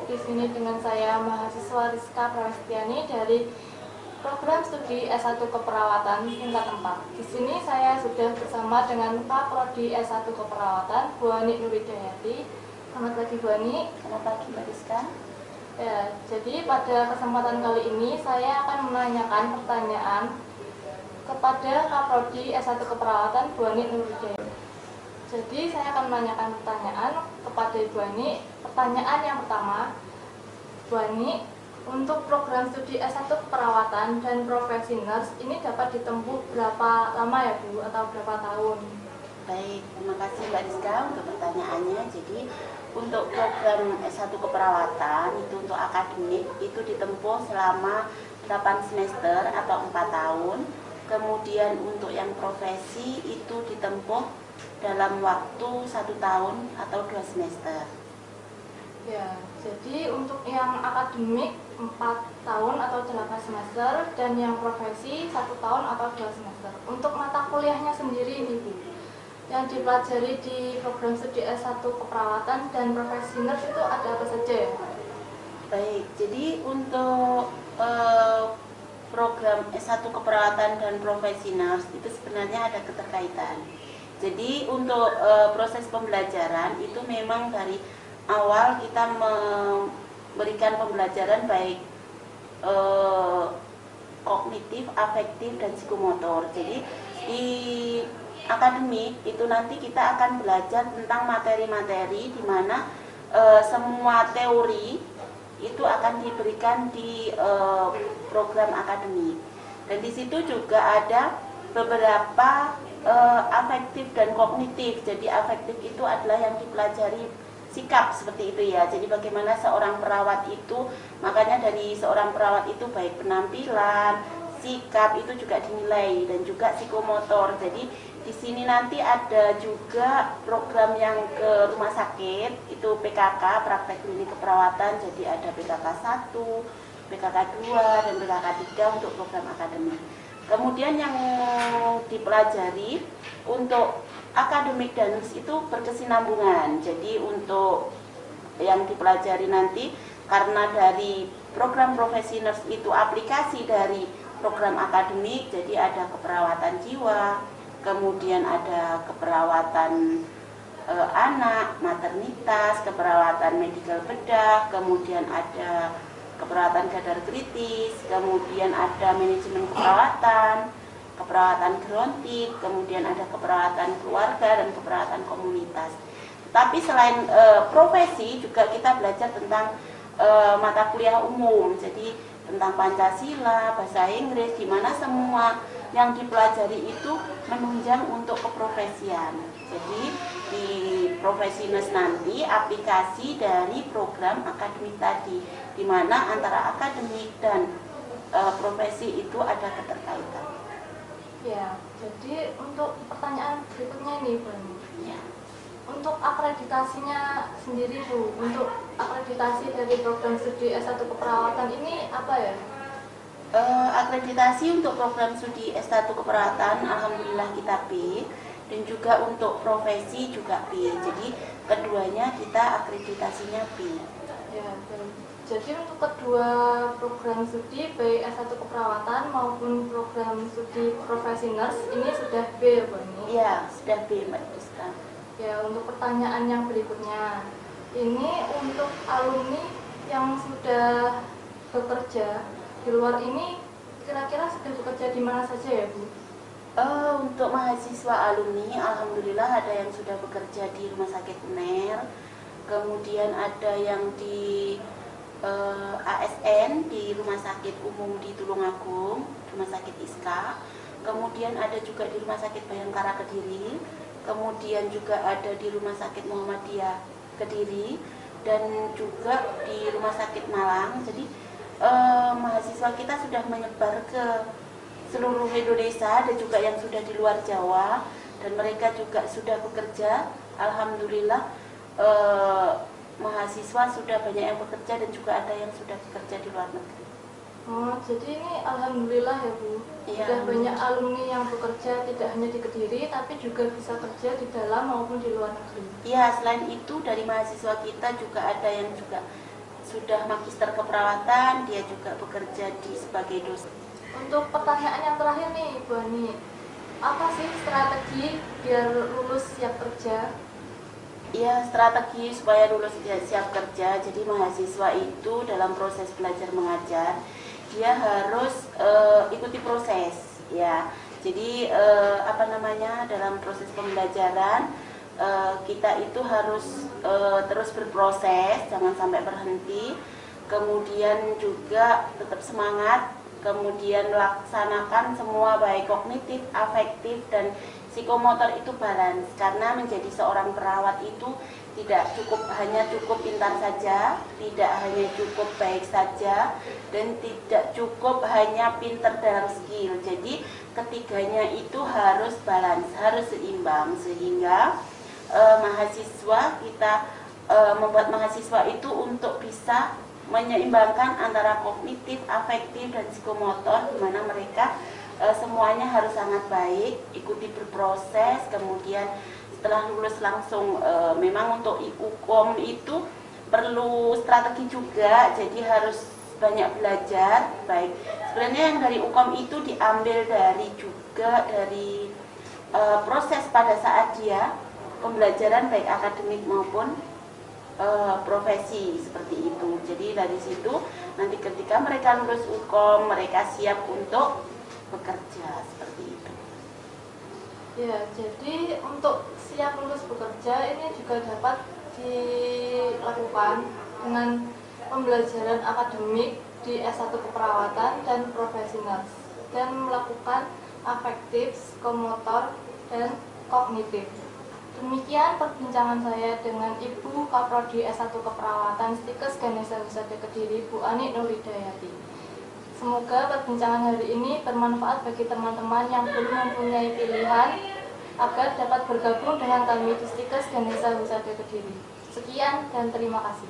Di sini dengan saya mahasiswa Rizka Prawestyani dari program studi S1 Keperawatan tingkat 4. Di sini saya sudah bersama dengan Pak Prodi S1 Keperawatan, Bu Ani Nurhidayati. Selamat pagi Bu Ani. Selamat pagi Mbak Rizka. Ya, jadi pada kesempatan kali ini saya akan menanyakan pertanyaan kepada Kak Prodi S1 Keperawatan, Bu Ani Nurhidayati. Jadi saya akan menanyakan pertanyaan kepada Ibu Ani. Pertanyaan yang pertama, Bu Ani, untuk program studi S1 Keperawatan dan Profesi Nurse ini dapat ditempuh berapa lama ya Bu, atau berapa tahun? Baik, terima kasih Mbak Rizka untuk pertanyaannya. Jadi untuk program S1 Keperawatan itu untuk akademik itu ditempuh selama 8 semester atau 4 tahun. Kemudian untuk yang profesi itu ditempuh dalam waktu 1 tahun atau 2 semester. Ya, jadi untuk yang akademik 4 tahun atau 8 semester dan yang profesi 1 tahun atau 2 semester. Untuk mata kuliahnya sendiri nih Bu, yang dipelajari di program studi S1 Keperawatan dan Profesi Nurse itu ada apa saja ya? Baik, jadi untuk program S1 Keperawatan dan Profesi Nurse itu sebenarnya ada keterkaitan. Jadi untuk proses pembelajaran itu memang dari awal kita memberikan pembelajaran baik kognitif, afektif, dan psikomotor. Jadi di akademik itu nanti kita akan belajar tentang materi-materi di mana semua teori itu akan diberikan di program akademik. Dan di situ juga ada beberapa afektif dan kognitif. Jadi afektif itu adalah yang dipelajari sikap seperti itu ya. Jadi bagaimana seorang perawat itu, makanya dari seorang perawat itu baik penampilan, sikap itu juga dinilai, dan juga psikomotor. Jadi di sini nanti ada juga program yang ke rumah sakit, itu PKK, praktek klinik keperawatan. Jadi ada PKK 1, PKK 2, dan PKK 3 untuk program akademik. Kemudian yang dipelajari untuk akademik dan itu berkesinambungan. Jadi untuk yang dipelajari nanti, karena dari program profesi nurse itu aplikasi dari program akademik, jadi ada keperawatan jiwa, kemudian ada keperawatan anak, maternitas, keperawatan medikal bedah, kemudian ada keperawatan gadar kritis, kemudian ada manajemen keperawatan, keperawatan gerontik, kemudian ada keperawatan keluarga dan keperawatan komunitas. Tapi selain profesi juga kita belajar tentang mata kuliah umum, jadi tentang Pancasila, bahasa Inggris, di mana semua yang dipelajari itu menunjang untuk keprofesian. Jadi di profesi nurse nanti aplikasi dari program akademik tadi, di mana antara akademik dan profesi itu ada keterkaitan. Ya, jadi untuk pertanyaan berikutnya nih Bu, Ya. untuk akreditasinya sendiri Bu, untuk akreditasi dari program studi S1 Keperawatan ini apa ya? Akreditasi untuk program studi S1 Keperawatan alhamdulillah kita B, dan juga untuk profesi juga B. Jadi keduanya kita akreditasinya B. Ya, jadi untuk kedua program studi baik S1 Keperawatan maupun program studi Profesi Nurse ini sudah B ya Bu ini? Iya, sudah B Mbak Rizka. Ya, untuk pertanyaan yang berikutnya, ini untuk alumni yang sudah bekerja di luar ini kira-kira sudah bekerja di mana saja ya Bu? Untuk mahasiswa alumni, alhamdulillah ada yang sudah bekerja di Rumah Sakit UNER, kemudian ada yang di ASN di Rumah Sakit Umum di Tulungagung, Rumah Sakit ISKA, kemudian ada juga di Rumah Sakit Bayangkara Kediri, kemudian juga ada di Rumah Sakit Muhammadiyah Kediri, dan juga di Rumah Sakit Malang. Jadi mahasiswa kita sudah menyebar ke seluruh Indonesia, ada juga yang sudah di luar Jawa, dan mereka juga sudah bekerja. Alhamdulillah mahasiswa sudah banyak yang bekerja dan juga ada yang sudah bekerja di luar negeri. Oh, jadi ini alhamdulillah ya Bu, Ya, sudah banyak alumni yang bekerja tidak hanya di Kediri tapi juga bisa kerja di dalam maupun di luar negeri. Ya, selain itu dari mahasiswa kita juga ada yang juga sudah magister keperawatan, dia juga bekerja sebagai dosen. Untuk pertanyaan yang terakhir nih Bu Ani, apa sih strategi biar lulus siap kerja? Ya, strategi supaya lulus siap kerja. Jadi mahasiswa itu dalam proses belajar mengajar dia harus ikuti proses, ya. Jadi dalam proses pembelajaran kita itu harus terus berproses, jangan sampai berhenti. Kemudian juga tetap semangat, kemudian laksanakan semua baik kognitif, afektif, dan psikomotor itu balance. Karena menjadi seorang perawat itu tidak hanya cukup pintar saja, tidak hanya cukup baik saja, dan tidak cukup hanya pintar dalam skill. Jadi ketiganya itu harus balance, harus seimbang, sehingga mahasiswa kita membuat mahasiswa itu untuk bisa menyeimbangkan antara kognitif, afektif, dan psikomotor, di mana mereka semuanya harus sangat baik, ikuti berproses. Kemudian setelah lulus langsung memang untuk IUKOM itu perlu strategi juga, jadi harus banyak belajar. Baik, sebenarnya yang dari UKOM itu diambil dari proses pada saat dia pembelajaran baik akademik maupun profesi, seperti itu. Jadi dari situ nanti ketika mereka lulus UKOM, mereka siap untuk bekerja, seperti itu. Ya, jadi untuk siap lulus bekerja ini juga dapat dilakukan dengan pembelajaran akademik di S1 keperawatan dan profesi nurse, dan melakukan afektif, psikomotor, dan kognitif. Demikian perbincangan saya dengan Ibu Kaprodi S1 Keperawatan Stikes Ganesha Wisata Kediri, Bu Ani Nurhidayati. Semoga perbincangan hari ini bermanfaat bagi teman-teman yang belum mempunyai pilihan agar dapat bergabung dengan kami di Stikes Ganesha Wisata Kediri. Sekian dan terima kasih.